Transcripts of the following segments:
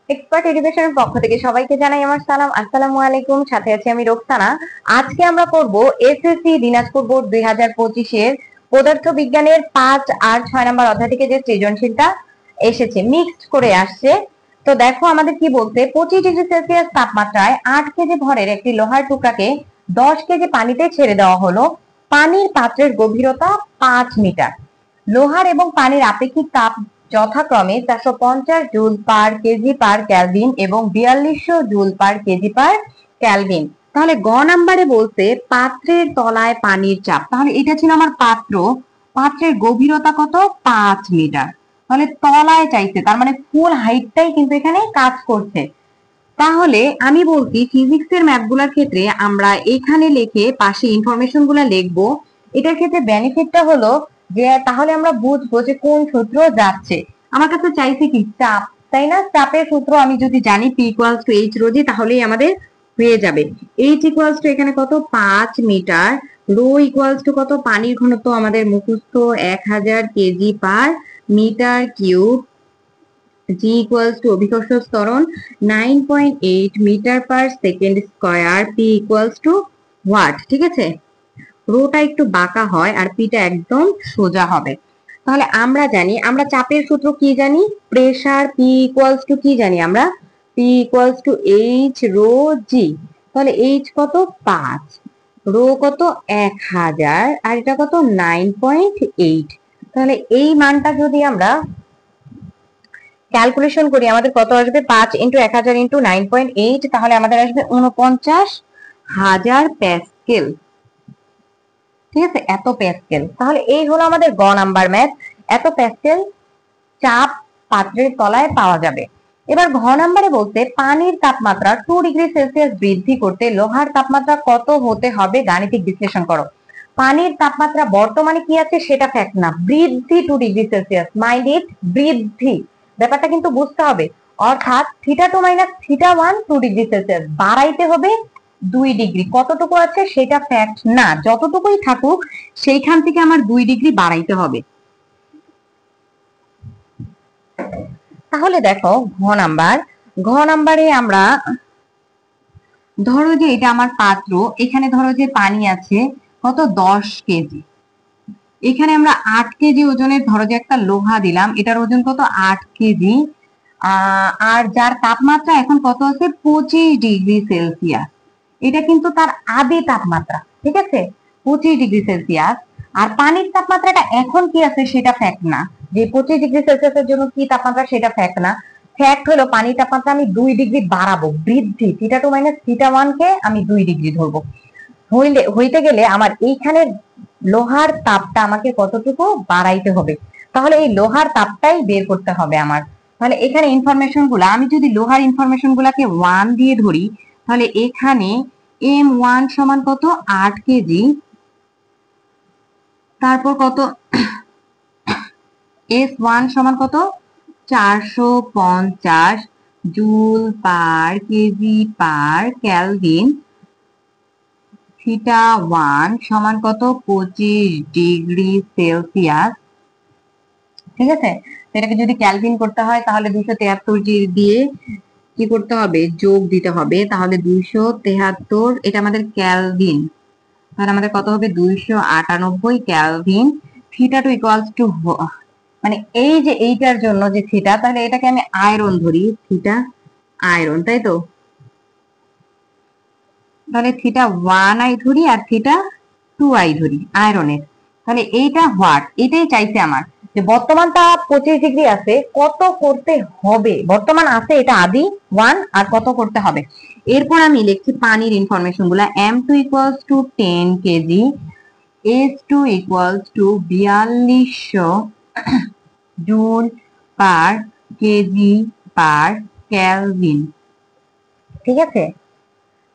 Expert এডুকেশনের পক্ষ থেকে সবাইকে জানাই আমার সালাম। আসসালামু আলাইকুম। সাথে আছি আমি রোকসানা। আজকে আমরা করব এসএসসি দিনাজপুর বোর্ড 2025 এর পদার্থ বিজ্ঞানের 5 আর 6 নম্বর অধ্যায় থেকে যে সৃজনশীলটা এসেছে, মিক্সড করে আসছে। তো দেখো আমাদের কি বলতে, 25 ডিগ্রি সেলসিয়াস তাপমাত্রায় 8 কেজি ভরের একটি লোহার টুকরাকে 10 কেজি পানিতে ছেড়ে দেওয়া হলো। পানির পাত্রের গভীরতা 5 মিটার। লোহার এবং পানির আপেক্ষিক তাপ যথাক্রমে 450 joule per kg per Calvin এবং 4200 joule per kg per Calvin. তাহলে গ নাম্বারে বলছে পাত্রের তলায় পানির চাপ। তাহলে এটা ছিল আমার পাত্র, পাত্রের গভীরতা কত? 5 মিটার। তাহলে তলায় চাইছে, তার মানে ফুল হাইটটাই কিন্তু এখানে কাজ করছে। তাহলে আমি বলছি ফিজিক্সের ম্যাথগুলোর ক্ষেত্রে আমরা এখানে লিখে পাশে ইনফরমেশন গুলা লিখবো। এটার ক্ষেত্রে বেনিফিটটা হলো যে তাহলে আমরা বুঝবো যে কোন সূত্র যাচ্ছে। আমার কাছে চাইছে কি চাপ, তাই না? চাপের সূত্র আমি যদি জানি P equals to H rho g, তাহলেই আমাদের হয়ে যাবে। H ইকুয়ালস টু এখানে কত? 5 মিটার। রো ইকুয়ালস টু কত? পানির ঘনত্ব আমাদের মুখস্থ 1000 KG per metre cube. G equals to অভিকর্ষ ত্বরণ 9.8 metre per second square. P equals to watt. ঠিক আছে, রোটা একটু বাঁকা হয় আর পিটা একদম সোজা হবে। তাহলে আমরা জানি, আমরা চাপের সূত্র কি জানি? প্রেসার পি ইকুয়ালস টু কি জানি আমরা? P equals to H rho g. তাহলে এইচ কত? 5, রো কত? 1000, আর এটা কত? 9.8। তাহলে এই মানটা যদি আমরা ক্যালকুলেশন করি আমাদের কত আসবে? 5 ইন্টু 1000 ইন্টু 9.8, তাহলে আমাদের আসবে 49,000 প্যাসকেল। ঠিক আছে, এত প্যাসকেল। তাহলে এই হলো আমাদের গ নাম্বার ম্যাথ। এত প্যাসকেল চাপ পাত্রের তলায় পাওয়া যাবে। এবার ঘ নাম্বারে বলতে পানির তাপমাত্রা 2 ডিগ্রি সেলসিয়াস বৃদ্ধি করতে লোহার তাপমাত্রা কত হতে হবে গাণিতিক বিশ্লেষণ করো। পানির তাপমাত্রা বর্তমানে কি আছে সেটা ফ্যাক্ট না, বৃদ্ধি 2 ডিগ্রি সেলসিয়াস, মাইন্ড ইট, বৃদ্ধি। ব্যাপারটা কিন্তু বুঝতে হবে। অর্থাৎ θ2 মাইনাস θ1 2 ডিগ্রি সেলসিয়াস বাড়াইতে হবে 2 ডিগ্রি। কতটুকু আছে সেটা ফ্যাক্ট না, যতটুকুই থাকুক সেইখান থেকে আমার 2 ডিগ্রি বাড়াইতে হবে। তাহলে দেখো ঘ নাম্বারে আমরা ধরো যে এটা আমার পাত্র, এখানে ধরো যে পানি আছে কত? 10 কেজি। এখানে আমরা 8 কেজি ওজনের ধরো যে একটা লোহা দিলাম, এটার ওজন কত? 8 কেজি। আর যার তাপমাত্রা এখন কত আছে? 25 ডিগ্রি সেলসিয়াস। এটা কিন্তু তার আদি তাপমাত্রা, ঠিক আছে, 25 ডিগ্রি সেলসিয়াস। আর পানির তাপমাত্রাটা এখন কি আছে সেটা ফ্যাক্ট না, যে 25 ডিগ্রি সেলসিয়াসের জন্য কি তাপমাত্রা সেটা ফ্যাক্ট না। ফ্যাক্ট হলো পানির তাপমাত্রা আমি 2 ডিগ্রি বাড়াবো, বৃদ্ধি। θ2 মাইনাস θ1 কে আমি 2 ডিগ্রি ধরবো। হইতে গেলে আমার এইখানে লোহার তাপটা আমাকে কতটুকু বাড়াইতে হবে, তাহলে এই লোহার তাপটাই বের করতে হবে আমার। তাহলে এখানে ইনফরমেশন গুলা আমি যদি লোহার ইনফরমেশন গুলাকে 1 দিয়ে ধরি, তাহলে এখানে M1 সমান কত? 8 কেজি। তারপর কত? S1 সমান কত? 450 joule per kg per kelvin. θ1 সমান কত? 25 ডিগ্রি সেলসিয়াস। ঠিক আছে, এটাকে যদি ক্যালভিন করতে হয় তাহলে 273 দিয়ে কি করতে হবে? যোগ দিতে হবে। তাহলে 273, এটা আমাদের ক্যালভিন, তাহলে আমাদের কত হবে? 298 ক্যালভিন। θ2 ইকুয়ালস টু, মানে এই যে এইটার জন্য যে থিটা, তাহলে এটাকে আমি আয়রন ধরি, থিটা আয়রন, তাই তো? তাহলে θ1i ধরি আর θ2i ধরি আয়রনের। তাহলে এইটা হোয়াট, এটাই চাইছে আমার, যে বর্তমান তাপ 25 ডিগ্রি আছে, কত করতে হবে? বর্তমান আছে এটা আদি 1, আর কত করতে হবে। এরপর আমি লিখছি পানির ইনফরমেশন গুলা। M2 equals to 10 KG, H2 equals to 4200 joule per kg per Calvin. ঠিক আছে,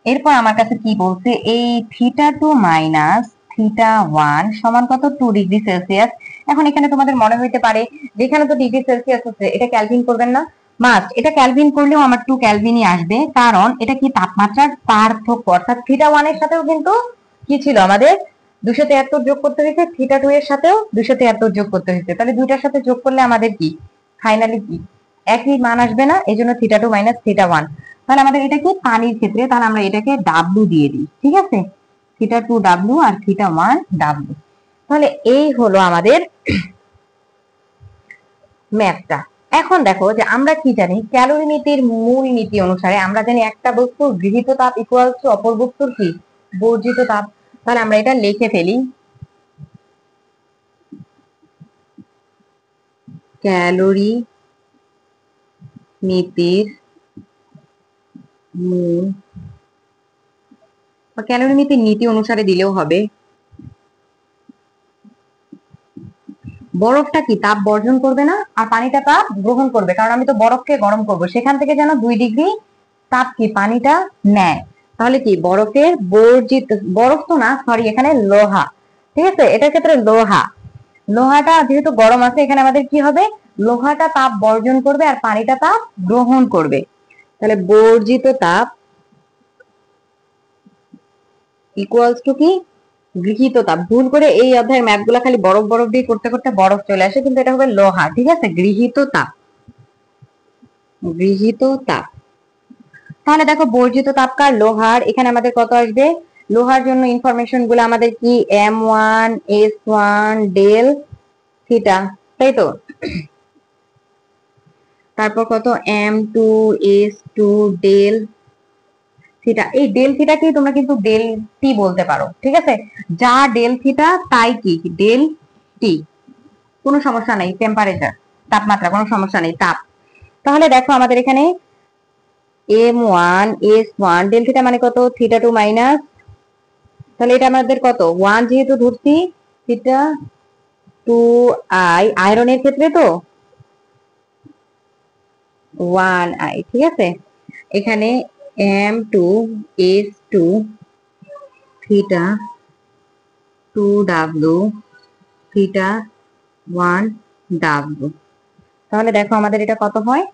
এরপর আমার কাছে কি বলছে? এই θ2 মাইনাস θ1 সমান কত? 2 ডিগ্রি সেলসিয়াস। এখন এখানে তোমাদের মনে হইতে পারে যেখানে তো ডিগ্রি সেলসিয়াস হচ্ছে, এটা ক্যালভিন করবেন না? মাস্ট, এটা ক্যালভিন করলেও আমার 2 ক্যালভিনই আসবে, কারণ এটা কি তাপমাত্রার পার্থক্য। অর্থাৎ θ1 এর সাথেও কিন্তু কি ছিল আমাদের? 273 যোগ করতে হয়েছে, θ2 এর সাথেও 273 যোগ করতে হয়েছে। তাহলে দুইটার সাথে যোগ করলে আমাদের কি ফাইনালি কি একই মান আসবে না, এই জন্য theta two minus theta one. তাহলে আমাদের এটা কি পানির ক্ষেত্রে, তাহলে আমরা এটাকে ডাব্লু দিয়ে দিই, ঠিক আছে, theta to W R theta one W. তাহলে এই হলো আমাদের ম্যাথটা। এখন দেখো যে আমরা কি জানি, ক্যালোরিমিতির মূল নীতি অনুসারে আমরা জানি একটা বস্তুর গৃহীত তাপ ইকুয়াল টু অপর বস্তুর কি বর্জিত তাপ। তাহলে আমরা এটা লিখে ফেলি, ক্যালোরি নীতির মূল বা ক্যালোরি নীতির নীতি অনুসারে দিলেও হবে। বরফটা কি তাপ বর্জন করবে না, আর পানিটা তাপ গ্রহণ করবে, কারণ আমি তো বরফকে গরম করব, সেখান থেকে যেন 2 ডিগ্রি তাপ কি পানিটা নেয়। তাহলে কি বরফের বর্জিত, বরফ তো না সরি, এখানে লোহা, ঠিক আছে, এটার ক্ষেত্রে লোহা, লোহাটা যেহেতু গরম আছে, এখানে আমাদের কি হবে, লোহাটা তাপ বর্জন করবে আর পানিটা তাপ গ্রহণ করবে। তাহলে বর্জিত তাপ ইকুয়ালস টু কি গৃহীত তাপ। ভুল করে এই অধ্যায়ের ম্যাথ গুলা খালি বরফ বরফ দিয়ে করতে করতে বরফ চলে আসে, কিন্তু এটা হবে লোহা, ঠিক আছে, গৃহীত তাপ, গৃহীত তাপ। তাহলে দেখো বর্জিত তাপ কার, লোহার, এখানে আমাদের কত আসবে, লোহার জন্য ইনফরমেশন গুলো আমাদের কি M1 S1 ডেল থিটা, তাই তো, তারপর কত M2 S2 ডেল থিটা। এই ডেল থিটা কি তোমরা কিন্তু ডেল টি বলতে পারো, ঠিক আছে, যা ডেল থিটা তাই কি ডেল টি, কোনো সমস্যা নেই, টেম্পারেচার তাপমাত্রা কোনো সমস্যা নেই, তাপ। তাহলে দেখো আমাদের এখানে M1 S1 ডেল থিটা মানে কত, থিটা টু মাইনাস, তাহলে এটা আমাদের কত ওয়ান যেহেতু ধরছি, থিটা টু আই, আয়রনের ক্ষেত্রে তো 1 I, ঠিক আছে, এখানে M2 S2 theta 2W theta 1W। তাহলে দেখো আমাদের এটা কত হয়,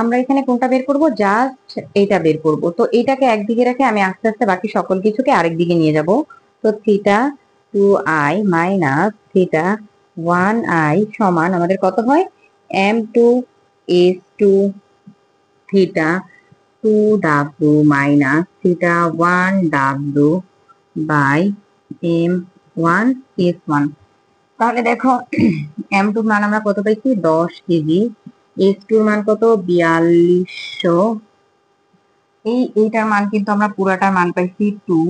আমরা এখানে কোনটা বের করব, জাস্ট এটা বের করব। তো এটাকে একদিকে রেখে আমি আস্তে আস্তে বাকি সকল কিছুকে আরেক দিকে নিয়ে যাব। তো theta 2I minus theta 1I সমান আমাদের কত হয়, M2 S2 theta 2W minus theta 1W by M1 S1। তাহলে দেখো M2 মান আমরা কত পাইছি, 10 কেজি, S2 মান কত, 4200, এইটার মান কিন্তু আমরা পুরাটার মান পাইছি 2,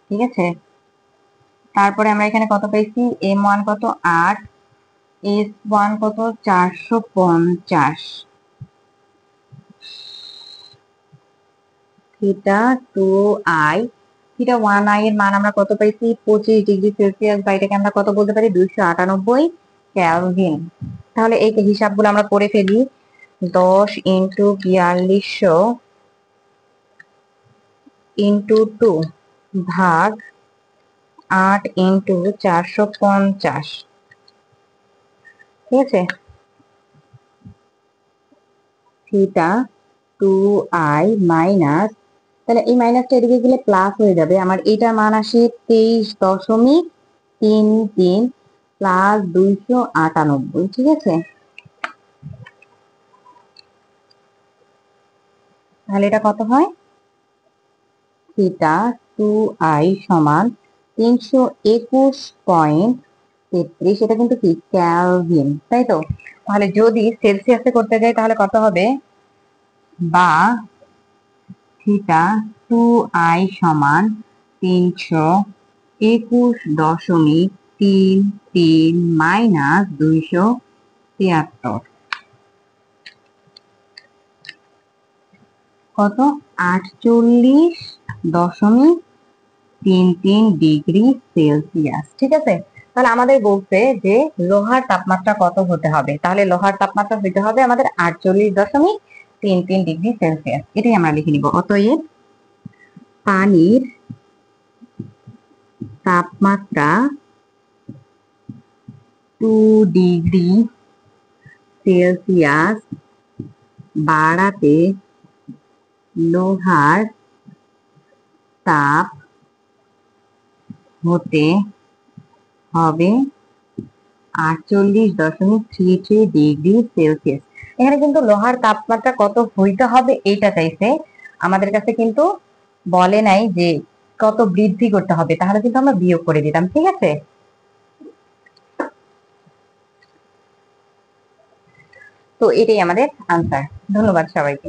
ঠিক আছে। তারপরে আমরা এখানে কত পাইছি, M1 কত 8, S1 কত 450, থিটা 2I থিটা 1I এর মান আমরা কত পাইছি, 25 ডিগ্রি সেলসিয়াস, বা এটাকে আমরা কত বলতে পারি, 298 কেলভিন। তাহলে এই হিসাবগুলো আমরা করে ফেলি, 10 ইন্টু 4200 ইন্টু 2 ভাগ 8 ইন্টু 450, ঠিক আছে, থিটা 2I মাইনাস, তাহলে এই মাইনাসটা এদিকে গেলে প্লাস হয়ে যাবে, আমার এইটার মান আসে 23.33 প্লাস 298, ঠিক আছে। তাহলে এটা কত হয়, থিটা 2I সমান 321.33, এটা কিন্তু কি কেলভিন, তাই তো। তাহলে যদি সেলসিয়াসে করতে যাই তাহলে কত হবে, বা থিটা 2I সমান 321.33 মাইনাস 273, কত 48.33 ডিগ্রি সেলসিয়াস, ঠিক আছে। তাহলে আমাদের বলছে যে লোহার তাপমাত্রা কত হতে হবে, তাহলে লোহার তাপমাত্রা হতে হবে আমাদের 48.33 ডিগ্রি সেলসিয়াস, এটাই আমরা লিখে নিব। অতএব পানির তাপমাত্রা 2 ডিগ্রি সেলসিয়াস বাড়াতে লোহার তাপ হতে হবে 48.33 ডিগ্রি সেলসিয়াস। এখানে কিন্তু লোহার তাপমাত্রা কত হইতে হবে এইটা চাইছে, আমাদের কাছে কিন্তু বলে নাই যে কত বৃদ্ধি করতে হবে, তাহলে কিন্তু আমরা বিয়োগ করে দিতাম। ঠিক আছে, তো এটাই আমাদের আনসার। ধন্যবাদ সবাইকে।